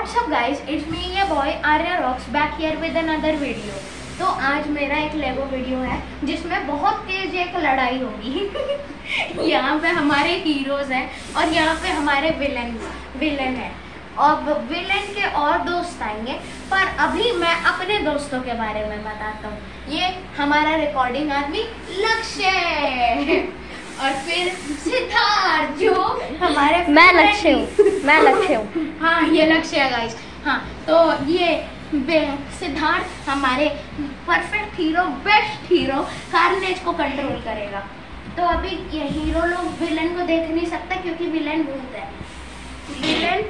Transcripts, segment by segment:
What's up guys, it's me your boy Arya Rocks back here with another video। तो आज मेरा एक लेगो video है जिसमें बहुत तेज एक लड़ाई होगी। यहाँ पे हमारे हीरोज हैं और यहाँ पे हमारे विलन हैं और विलन के और दोस्त आएंगे। पर अभी मैं अपने दोस्तों के बारे में बताता हूँ। ये हमारा रिकॉर्डिंग आदमी लक्ष्य और फिर सिद्धार्थ जो हमारे मैं लक्ष्य हूँ। हाँ ये लक्ष्य है गाइस। हाँ तो ये सिद्धार्थ हमारे perfect hero, best hero carnage को कंट्रोल करेगा। तो अभी ये हीरो लोग विलन को देख नहीं सकता क्योंकि विलन भूत है। विलन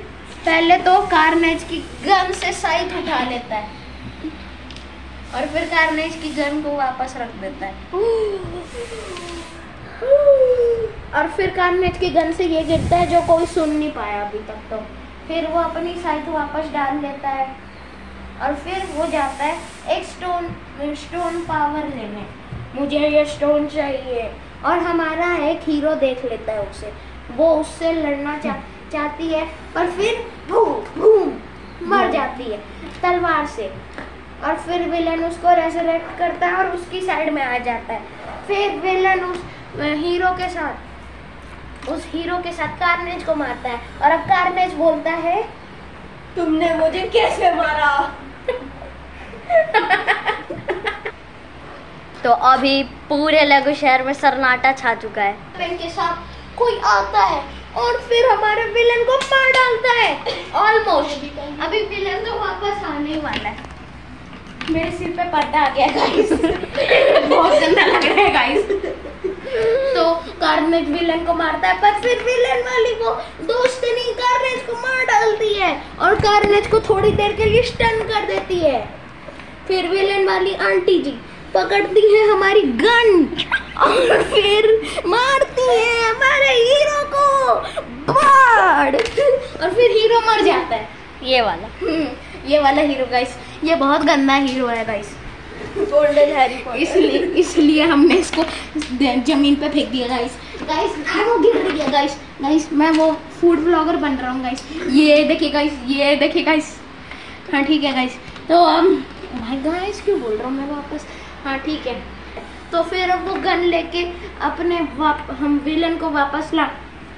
पहले तो कार्नेज की गन से साइड उठा लेता है और फिर कार्नेज की गन को वापस रख देता है और फिर कार्नेज की गन से ये गिरता है जो कोई सुन नहीं पाया अभी तक। तो फिर वो अपनी साइड वापस डाल लेता है और फिर वो जाता है एक स्टोन पावर लेने। मुझे ये स्टोन चाहिए और हमारा एक हीरो देख लेता है उसे, वो उससे लड़ना चाहती है पर फिर बूम मर जाती है तलवार से। और फिर विलन उसको रेजरेक्ट करता है और उसकी साइड में आ जाता है। फिर विलन उस हीरो के साथ कार्नेज को मारता है और अब कार्नेज बोलता है तुमने मुझे कैसे मारा। तो अभी पूरे लेगो शहर में सन्नाटा छा चुका है। विलन के साथ कोई आता है और फिर हमारे विलन को मार डालता है ऑलमोस्ट। अभी विलन तो वापस आने वाला है। मेरे सिर पे पर्दा आ गया गाइस। बहुत गंदा लग रहा है गाइस। तो कार्नेज विलन को मारता है पर फिर विलन वाली वो दोस्तनी कार्नेज को मार डालती है और कार्नेज को थोड़ी देर के लिए स्टन कर देती है। फिर विलन वाली आंटी जी पकड़ती है हमारी गन और फिर मारती है हमारे हीरो को बाढ़ और फिर हीरो मर जाता है। ये वाला हीरो गाइस, ये बहुत गंदा हीरो है गाइस, गोल्डन हैरी। इसलिए हमने इसको जमीन पे फेंक दिया गाइस। वो गिर गया गाइस। मैं वो फूड ब्लॉगर बन रहा हूँ गाइस। ये देखिए गाइस। हाँ ठीक है गाइस। तो भाई गाइस क्यों बोल रहा हूँ मैं वापस। हाँ ठीक है। तो फिर अब वो गन लेके हम विलन को वापस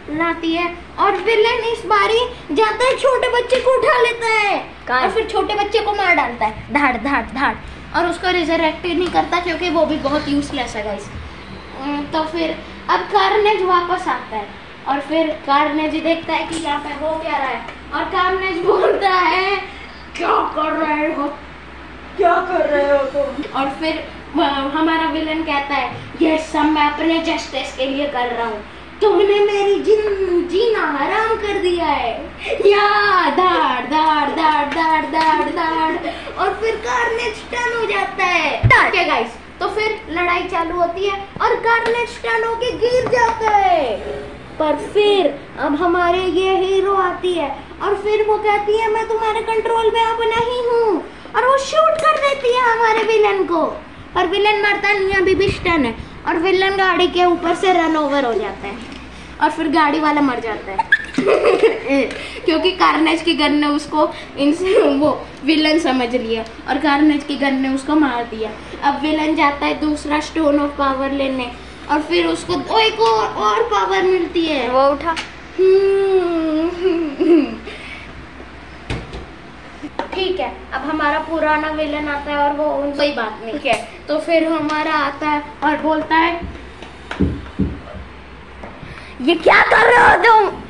लाती है और विलन इस बारी जाता है छोटे बच्चे को उठा लेता है और फिर छोटे बच्चे को मार डालता है धाड़ और उसको रिजरेक्ट नहीं करता क्योंकि वो भी बहुत यूजलेस है गाइस। तो फिर अब कार्नेज वापस आता है और फिर कार्नेज देखता है कि यहाँ पे हो क्या रहा है और कार्नेज बोलता है क्या कर रहे हो तुम। और फिर हमारा विलन कहता है ये सब मैं अपने जस्टिस के लिए कर रहा हूँ, तुमने मेरी जीना हराम कर दिया है। या दाड़ और फिर कार्नेज टर्न हो जाता है। ठीक है गाइस। तो फिर लड़ाई चालू होती है और कार्नेज टर्न होके गिर जाता है। पर फिर अब हमारे ये हीरो आती है और फिर वो कहती है मैं तुम्हारे कंट्रोल में अब नहीं हूँ और वो शूट कर देती है हमारे विलन को। और विलन मरता नहीं, अभी भी स्टन है और विलन गाड़ी के ऊपर से रन ओवर हो जाता है और फिर गाड़ी वाला मर जाता है क्योंकि कार्नेज की गन ने उसको वो विलन समझ लिया और कार्नेज की गन ने उसको मार दिया। अब विलन जाता है दूसरा स्टोन ऑफ पावर लेने और फिर उसको एक और पावर मिलती है, वो उठा। ठीक है। अब हमारा पुराना विलन आता है और वो कोई बात नहीं है। तो फिर हमारा आता है और बोलता है ये क्या कर रहे हो तुम।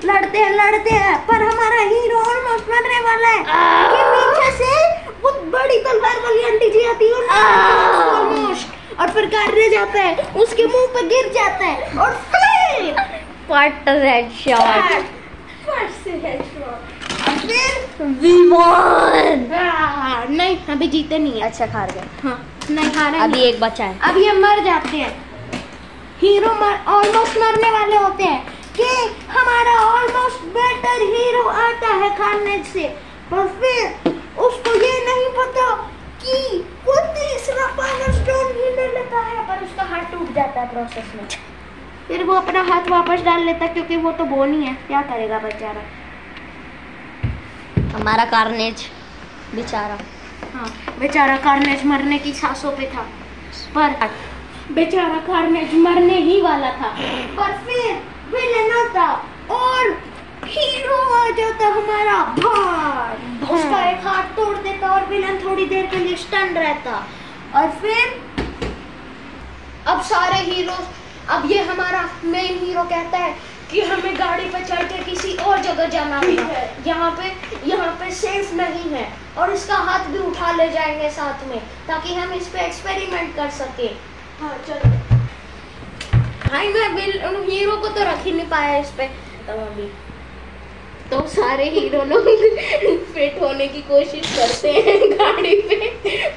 लड़ते हैं पर हमारा हीरो ऑलमोस्ट मरने वाला है कि पीछे से वो बड़ी तलवार वाली आंटी जी आती है ऑलमोस्ट और फिर कार्नेज जाता है उसके मुंह पे गिर जाता है और फिर नहीं अभी जीते नहीं है। अच्छा हार गए। हाँ नहीं हारे। अभी एक बचा है। अब ये मर जाते हैं। हीरो ऑलमोस्ट मरने वाले होते हैं कि हमारा ऑलमोस्ट बेटर हीरो आता है कार्नेज से पर फिर उसको ये नहीं पता कि वो तीसरा पावर स्टोन ही ले लेता है पर उसका हाथ टूट जाता है प्रोसेस में। फिर वो अपना हाथ वापस डाल लेता क्योंकि वो तो बोनी है, क्या करेगा बेचारा। हमारा कार्नेज बेचारा। हाँ बेचारा कार्नेज मरने की सांसों पे था, पर बेचारा कार्नेज मरने ही वाला था, पर फिर विलेन आता और हीरो आ जाता हमारा भार, उसका एक हाथ तोड़ देता और विलन थोड़ी देर के लिए स्टन रहता। और फिर अब सारे हीरो, अब ये हमारा मेन हीरो कहता है कि हमें गाड़ी पे चढ़ के किसी और जगह जाना है, यहाँ पे सेफ नहीं है, और इसका हाथ भी उठा ले जाएंगे साथ में ताकि हम इस पे एक्सपेरिमेंट कर सके। हाँ चलो भाई, मैं हीरो को तो रख ही नहीं पाया इस पे, तो अभी तो सारे हीरो लोग फिट होने की कोशिश करते हैं गाड़ी पे,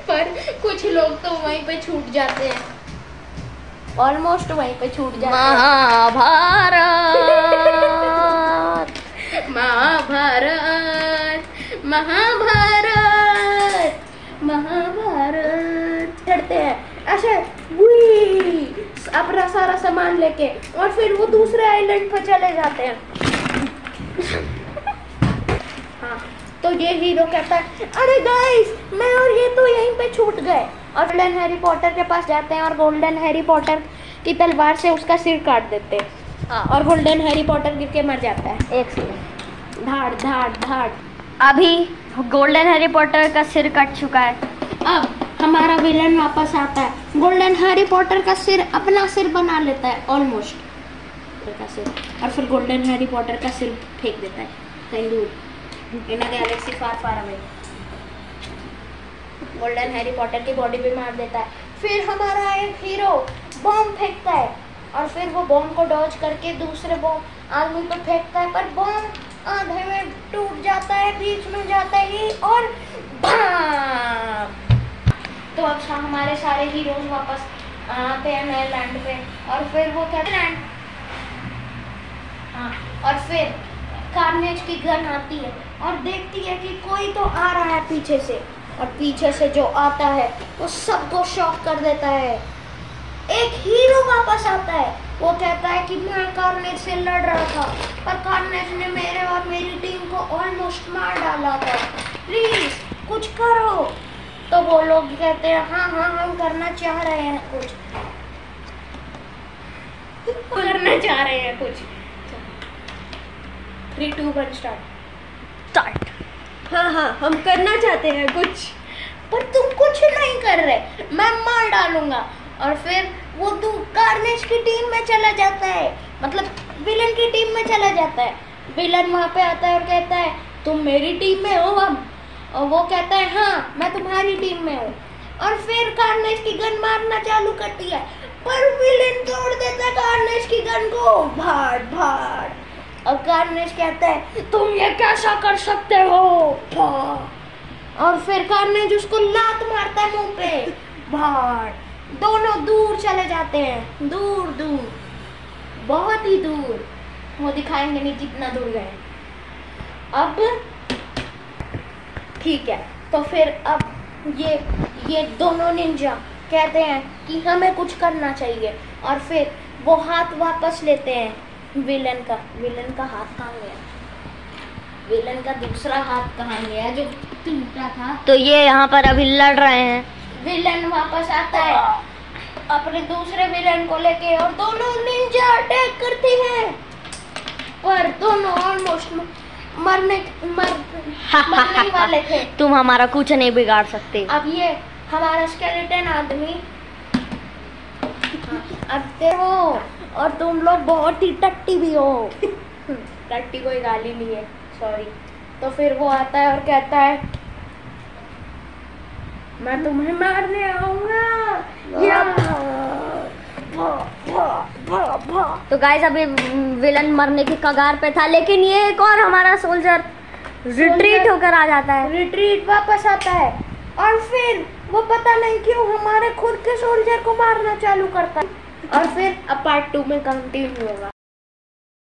पर कुछ लोग तो वहीं पे छूट जाते हैं, ऑलमोस्ट वहीं पे छूट जाते हैं। महाभारत चढ़ते हैं ऐसे अपना सारा सामान लेके, और फिर वो दूसरे आइलैंड पे चले जाते हैं। हाँ तो ये हीरो कहता है अरे गाइस, मैं और ये तो यहीं पे छूट गए, और गोल्डन हैरी पॉटर के पास जाते हैं और गोल्डन हैरी पॉटर की तलवार से उसका सिर काट देते हैं। हाँ, और गोल्डन हैरी पॉटर गिर के मर जाता है। एक सेकंड, धाड़ धाड़ धाड़। अभी गोल्डन हैरी पॉटर का सिर कट चुका है। अब हमारा विलन वापस आता है, गोल्डन हैरी पॉटर का सिर अपना सिर बना लेता है ऑलमोस्ट का सिर, और फिर गोल्डन हैरी पॉटर का सिर फेंक देता है कहीं दूर in a galaxy far far away. Golden Harry Potter की बॉडी पे मार देता है। फिर हमारा एक हीरो बॉम्ब फेंकता है, और फिर वो बॉम्ब को डॉज करके दूसरे बॉम्ब आदमी पे फेंकता है, पर बॉम्ब आधे में टूट जाता है, बीच में जाता ही और भाम। तो अब हमारे सारे हीरोज वापस आते हैं नए लैंड पे, और फिर वो कहते हैं हाँ, और फिर कार्नेज की गन आती है और देखती है कि कोई तो आ रहा है पीछे से, और पीछे से जो आता है वो सबको शॉक कर देता है। एक हीरो वापस आता है, वो कहता है कि मैं कार्नेज से लड़ रहा था, पर कार्नेज ने मेरे और मेरी टीम को ऑलमोस्ट मार डाला था, प्लीज कुछ करो। तो वो लोग कहते हैं हाँ हाँ हम करना चाह रहे हैं कुछ, करना चाह रहे हैं कुछ। 3, 2, 1 स्टार्ट। हाँ हाँ हम करना चाहते हैं कुछ, पर तुम कुछ नहीं कर रहे, मैं मार डालूंगा। और फिर वो तू कार्नेज की टीम में चला जाता है, मतलब विलन की टीम में चला जाता है। विलन वहाँ पे आता है और कहता है तुम मेरी टीम में हो अब, और वो कहता है हाँ मैं तुम्हारी टीम में हूँ। और फिर कार्नेज की गन मारना चालू करती है, पर विलन तोड़ देता है कार्नेज की गन को, भाड़ भाड़। और कार्नेज कहता है तुम ये कैसा कर सकते हो, और फिर कार्नेज उसको लात मारता है मुंह पे, भाड़। दोनों दूर चले जाते हैं, दूर दूर, बहुत ही दूर, वो दिखाएंगे नहीं कितना दूर गए। अब ठीक है, तो फिर अब ये दोनों निंजा कहते हैं कि हमें कुछ करना चाहिए, और फिर वो हाथ वापस लेते हैं विलन का हाथ कहाँ गया, विलन का दूसरा हाथ कहाँ गया जो टूटा था। तो ये यहाँ पर अभी लड़ रहे हैं। विलन वापस आता है अपने दूसरे विलन को लेके, और दोनों निंजा अटैक करते हैं, पर दोनों ऑलमोस्ट मरने वाले थे। तुम हमारा कुछ नहीं बिगाड़ सकते। अब ये हमारा स्केलेटन आदमी अब हो, और तुम लोग बहुत ही टट्टी भी हो। टट्टी कोई गाली नहीं है, सॉरी। तो फिर वो आता है और कहता है मैं तुम्हें मारने आऊंगा। तो गाइस अभी विलन मरने की कगार पे था, लेकिन ये एक और हमारा सोल्जर रिट्रीट होकर आ जाता है। रिट्रीट वापस आता है, और फिर वो पता नहीं क्यों हमारे खुद के सोल्जर को मारना चालू करता है। और फिर अब पार्ट 2 में कंटिन्यू होगा।